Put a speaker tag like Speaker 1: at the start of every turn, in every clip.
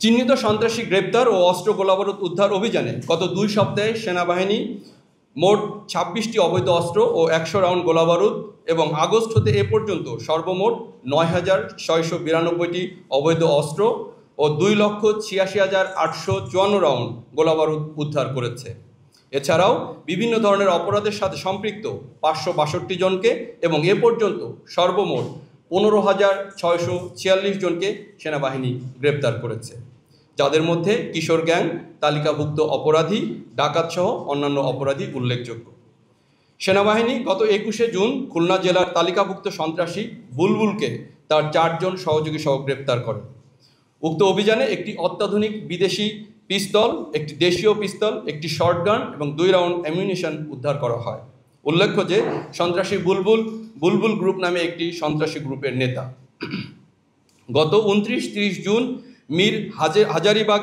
Speaker 1: চিহ্নিত সন্ত্রাসী গ্রেপ্তার ও অস্ত্র গোলাবারুদ উদ্ধার অভিযানে গত 2 সপ্তাহে সেনাবাহিনী মোট 26টি অবৈধ অস্ত্র ও 100 রাউন্ড গোলাবারুদ এবং আগস্ট হতে এ পর্যন্ত সর্বমোট 9,692টি অবৈধ অস্ত্র ও 2,86,854 রাউন্ড গোলাবারুদ উদ্ধার করেছে। এছাড়াও বিভিন্ন ধরনের অপরাধের সাথে সম্পৃক্ত 562 জনকে এবং এ পর্যন্ত সর্বমোট 15,646 জনকে সেনাবাহিনী গ্রেপ্তার করেছে, যাদের মধ্যে কিশোর গ্যাং, তালিকাভুক্ত অপরাধী, ডাকাতসহ অন্যান্য অপরাধী উল্লেখযোগ্য। সেনাবাহিনী গত 21শে জুন খুলনা জেলার তালিকাভুক্ত সন্ত্রাসী বুলবুলকে তার 4 জন সহযোগী সহ গ্রেপ্তার করে। উক্ত অভিযানে একটি অত্যাধুনিক বিদেশি পিস্তল, একটি দেশীয় পিস্তল, একটি শর্টগান এবং 2 রাউন্ড অ্যামিউনিশন উদ্ধার করা হয়। উল্লেখ্য যে সন্ত্রাসী বুলবুল গ্রুপ নামে একটি সন্ত্রাসী গ্রুপের নেতা। গত 29-30 জুন মীর হাজারিবাগ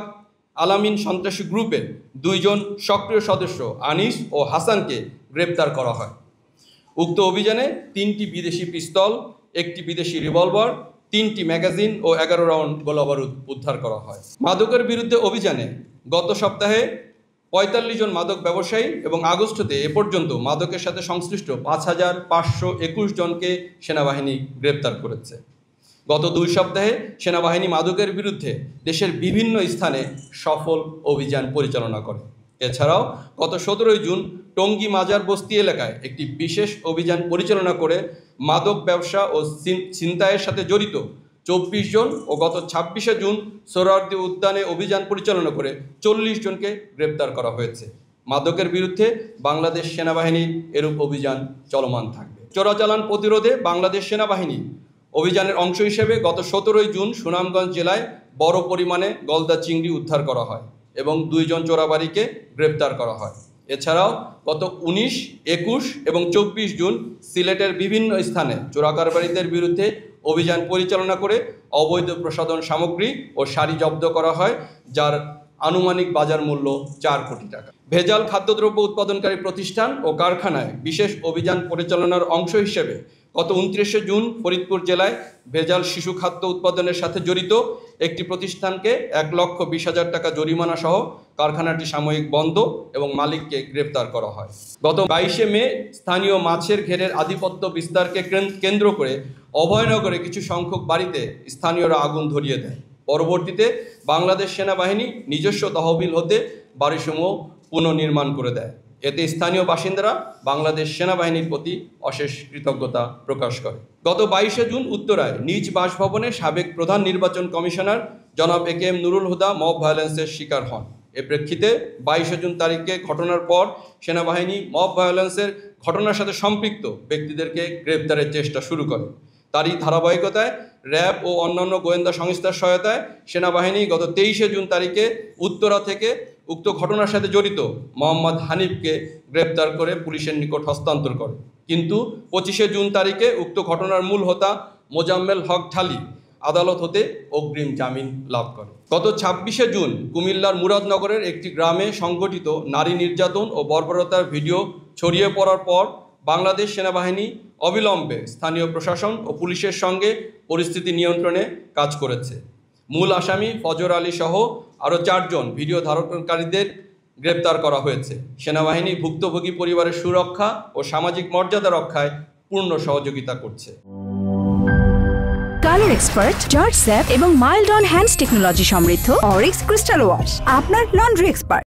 Speaker 1: আলামিন সন্ত্রাসী গ্রুপের 2 জন সক্রিয় সদস্য আনিস ও হাসানকে গ্রেপ্তার করা হয়। উক্ত অভিযানে 3টি বিদেশি পিস্তল, একটি বিদেশি রিভলভার, 3টি ম্যাগাজিন ও 11 রাউন্ড গোলাবারুদ উদ্ধার করা হয়। মাদকের বিরুদ্ধে অভিযানে গত সপ্তাহে 45 জন মাদক ব্যবসায়ী এবং আগস্ট হতে এ পর্যন্ত মাদকের সাথে সংশ্লিষ্ট 5,521 জনকে সেনাবাহিনী গ্রেপ্তার করেছে। গত 2 সপ্তাহে সেনাবাহিনী মাদকের বিরুদ্ধে দেশের বিভিন্ন স্থানে সফল অভিযান পরিচালনা করে। এছাড়াও গত 17 জুন টঙ্গী মাজার বস্তি এলাকায় একটি বিশেষ অভিযান পরিচালনা করে মাদক ব্যবসা ও ছিনতাইয়ের সাথে জড়িত 24 জন ও গত 26শে জুন সোহরাওয়ার্দী উদ্যানে অভিযান পরিচালনা করে 40 জনকে গ্রেপ্তার করা হয়েছে। মাদকের বিরুদ্ধে বাংলাদেশ সেনাবাহিনীর এরূপ অভিযান চলমান থাকবে। চোরাচালান প্রতিরোধে বাংলাদেশ সেনাবাহিনী অভিযানের অংশ হিসেবে গত 17 জুন সুনামগঞ্জ জেলায় বড় পরিমাণে গলদা চিংড়ি উদ্ধার করা হয় এবং 2 জন চোরাবাড়িকে গ্রেপ্তার করা হয়। এছাড়াও গত 19, 21 এবং 24 জুন সিলেটের বিভিন্ন স্থানে চোরাকারবারিদের বিরুদ্ধে অভিযান পরিচালনা করে অবৈধ প্রসাধন সামগ্রী ও শাড়ি জব্দ করা হয়, যার আনুমানিক বাজার মূল্য 4 কোটি টাকা। ভেজাল খাদ্যদ্রব্য উৎপাদনকারী প্রতিষ্ঠান ও কারখানায় বিশেষ অভিযান পরিচালনার অংশ হিসেবে গত 29শে জুন ফরিদপুর জেলায় ভেজাল শিশু খাদ্য উৎপাদনের সাথে জড়িত একটি প্রতিষ্ঠানকে 1,20,000 টাকা জরিমানা সহ কারখানাটি সাময়িক বন্ধ এবং মালিককে গ্রেপ্তার করা হয়। গত 22শে মে স্থানীয় মাছের ঘেরের আধিপত্য বিস্তারকে কেন্দ্র করে অভয়নগরে কিছু সংখ্যক বাড়িতে স্থানীয়রা আগুন ধরিয়ে দেয়। পরবর্তীতে বাংলাদেশ সেনাবাহিনী নিজস্ব তহবিল হতে বাড়িসমূহ পুনর্নির্মাণ করে দেয়। এতে স্থানীয় বাসিন্দারা বাংলাদেশ সেনাবাহিনীর প্রতি অশেষ কৃতজ্ঞতা প্রকাশ করে। গত 22শে জুন উত্তরায় নিজ বাসভবনে সাবেক প্রধান নির্বাচন কমিশনার জনাব AKM নুরুল হুদা মব ভায়োলেন্সের শিকার হন। এ প্রেক্ষিতে 22শে জুন তারিখে ঘটনার পর সেনাবাহিনী মব ভায়োলেন্সের ঘটনার সাথে সম্পৃক্ত ব্যক্তিদেরকে গ্রেপ্তারের চেষ্টা শুরু করে। তারই ধারাবাহিকতায় র্যাব ও অন্যান্য গোয়েন্দা সংস্থার সহায়তায় সেনাবাহিনী গত 23শে জুন তারিখে উত্তরা থেকে উক্ত ঘটনার সাথে জড়িত মোহাম্মদ হানিফকে গ্রেপ্তার করে পুলিশের নিকট হস্তান্তর করে। কিন্তু 25শে জুন তারিখে উক্ত ঘটনার মূল হোতা মোজাম্মেল হক ঢালি আদালত হতে অগ্রিম জামিন লাভ করে। গত 26শে জুন কুমিল্লার মুরাদনগরের একটি গ্রামে সংঘটিত নারী নির্যাতন ও বর্বরতার ভিডিও ছড়িয়ে পড়ার পর বাংলাদেশ সেনাবাহিনী অবিলম্বে স্থানীয় প্রশাসন ও পুলিশের সঙ্গে পরিস্থিতি নিয়ন্ত্রণে কাজ করেছে। মূল আসামি ফজর আলী সহ আরও 4 জন ভিডিও ধারণকারীদের গ্রেপ্তার করা হয়েছে। সেনাবাহিনী ভুক্তভোগী পরিবারের সুরক্ষা ও সামাজিক মর্যাদা রক্ষায় পূর্ণ সহযোগিতা করছে।
Speaker 2: কালার এক্সপার্ট, জর্জ স্যাপ এবং মাইল্ড অন হ্যান্ডস টেকনোলজি সমৃদ্ধ অরিক্স ক্রিস্টাল ওয়াশ আপনার লন্ড্রি এক্সপার্ট।